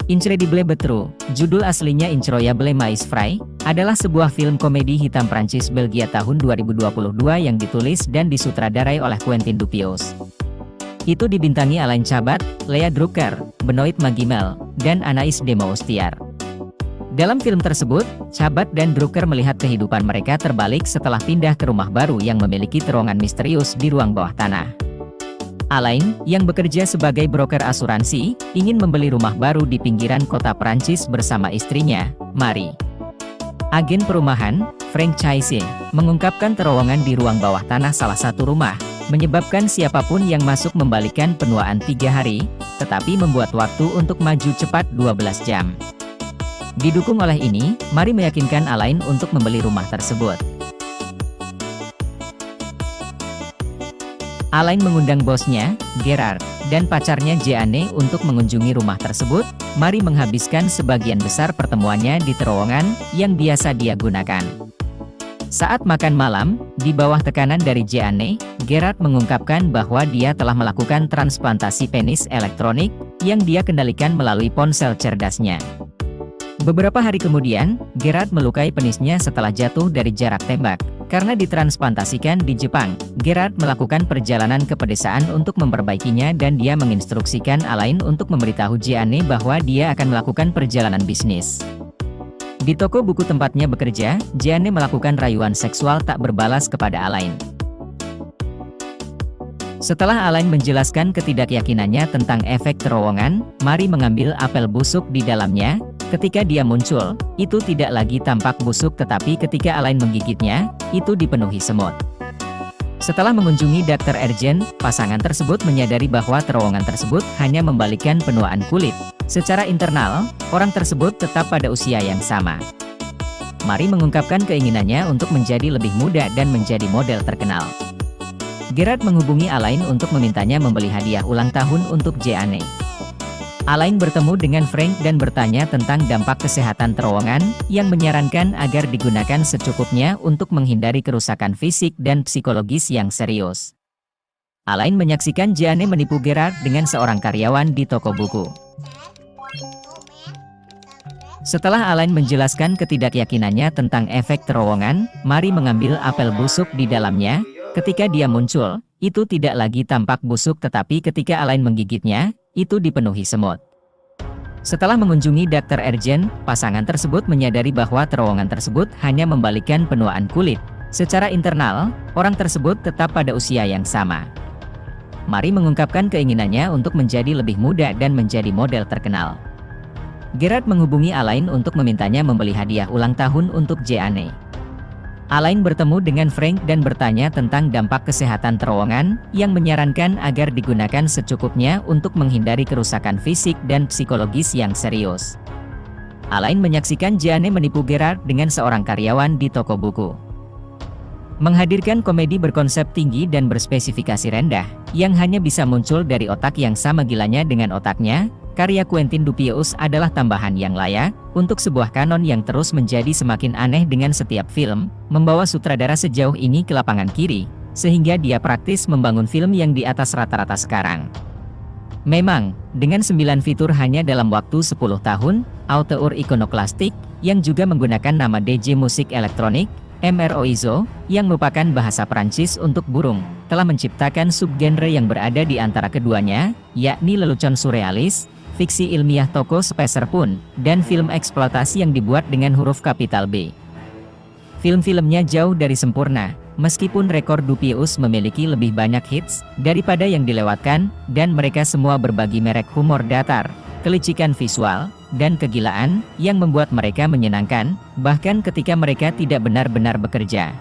Incredible but True, judul aslinya Incroyable Mais Fry, adalah sebuah film komedi hitam Prancis-Belgia tahun 2022 yang ditulis dan disutradarai oleh Quentin Dupieux. Itu dibintangi Alain Chabat, Lea Drucker, Benoit Magimel, dan Anaïs de Moustier. Dalam film tersebut, Chabat dan Drucker melihat kehidupan mereka terbalik setelah pindah ke rumah baru yang memiliki terowongan misterius di ruang bawah tanah. Alain, yang bekerja sebagai broker asuransi, ingin membeli rumah baru di pinggiran kota Prancis bersama istrinya, Marie. Agen perumahan, Frank Chaise, mengungkapkan terowongan di ruang bawah tanah salah satu rumah, menyebabkan siapapun yang masuk membalikan penuaan 3 hari, tetapi membuat waktu untuk maju cepat 12 jam. Didukung oleh ini, Marie meyakinkan Alain untuk membeli rumah tersebut. Alain mengundang bosnya, Gerard, dan pacarnya Jeanne untuk mengunjungi rumah tersebut. Marie menghabiskan sebagian besar pertemuannya di terowongan yang biasa dia gunakan. Saat makan malam, di bawah tekanan dari Jeanne, Gerard mengungkapkan bahwa dia telah melakukan transplantasi penis elektronik yang dia kendalikan melalui ponsel cerdasnya. Beberapa hari kemudian, Gerard melukai penisnya setelah jatuh dari jarak tembak. Karena ditransplantasikan di Jepang, Gerard melakukan perjalanan ke pedesaan untuk memperbaikinya dan dia menginstruksikan Alain untuk memberitahu Jeanne bahwa dia akan melakukan perjalanan bisnis. Di toko buku tempatnya bekerja, Jeanne melakukan rayuan seksual tak berbalas kepada Alain. Setelah Alain menjelaskan ketidakyakinannya tentang efek terowongan, Marie mengambil apel busuk di dalamnya. Ketika dia muncul, itu tidak lagi tampak busuk tetapi ketika Alain menggigitnya, itu dipenuhi semut. Setelah mengunjungi Dr. Ergen, pasangan tersebut menyadari bahwa terowongan tersebut hanya membalikkan penuaan kulit. Secara internal, orang tersebut tetap pada usia yang sama. Marie mengungkapkan keinginannya untuk menjadi lebih muda dan menjadi model terkenal. Gerard menghubungi Alain untuk memintanya membeli hadiah ulang tahun untuk Jeanne. Alain bertemu dengan Frank dan bertanya tentang dampak kesehatan terowongan, yang menyarankan agar digunakan secukupnya untuk menghindari kerusakan fisik dan psikologis yang serius. Alain menyaksikan Jeanne menipu Gerard dengan seorang karyawan di toko buku. Setelah Alain menjelaskan ketidakyakinannya tentang efek terowongan, Marie mengambil apel busuk di dalamnya. Ketika dia muncul, itu tidak lagi tampak busuk tetapi ketika Alain menggigitnya, itu dipenuhi semut. Setelah mengunjungi Dr. Ergen, pasangan tersebut menyadari bahwa terowongan tersebut hanya membalikkan penuaan kulit. Secara internal, orang tersebut tetap pada usia yang sama. Marie mengungkapkan keinginannya untuk menjadi lebih muda dan menjadi model terkenal. Gerard menghubungi Alain untuk memintanya membeli hadiah ulang tahun untuk Jeanne. Alain bertemu dengan Frank dan bertanya tentang dampak kesehatan terowongan, yang menyarankan agar digunakan secukupnya untuk menghindari kerusakan fisik dan psikologis yang serius. Alain menyaksikan Jeanne menipu Gerard dengan seorang karyawan di toko buku. Menghadirkan komedi berkonsep tinggi dan berspesifikasi rendah, yang hanya bisa muncul dari otak yang sama gilanya dengan otaknya, karya Quentin Dupieux adalah tambahan yang layak untuk sebuah kanon yang terus menjadi semakin aneh dengan setiap film, membawa sutradara sejauh ini ke lapangan kiri, sehingga dia praktis membangun film yang di atas rata-rata sekarang. Memang, dengan 9 fitur hanya dalam waktu 10 tahun, auteur ikonoklastik, yang juga menggunakan nama DJ musik elektronik, MROIZO, yang merupakan bahasa Prancis untuk burung, telah menciptakan subgenre yang berada di antara keduanya, yakni lelucon surrealis, fiksi ilmiah toko spacer pun, dan film eksploitasi yang dibuat dengan huruf kapital B. Film-filmnya jauh dari sempurna, meskipun rekor Dupieux memiliki lebih banyak hits daripada yang dilewatkan, dan mereka semua berbagi merek humor datar, kelicikan visual, dan kegilaan, yang membuat mereka menyenangkan, bahkan ketika mereka tidak benar-benar bekerja.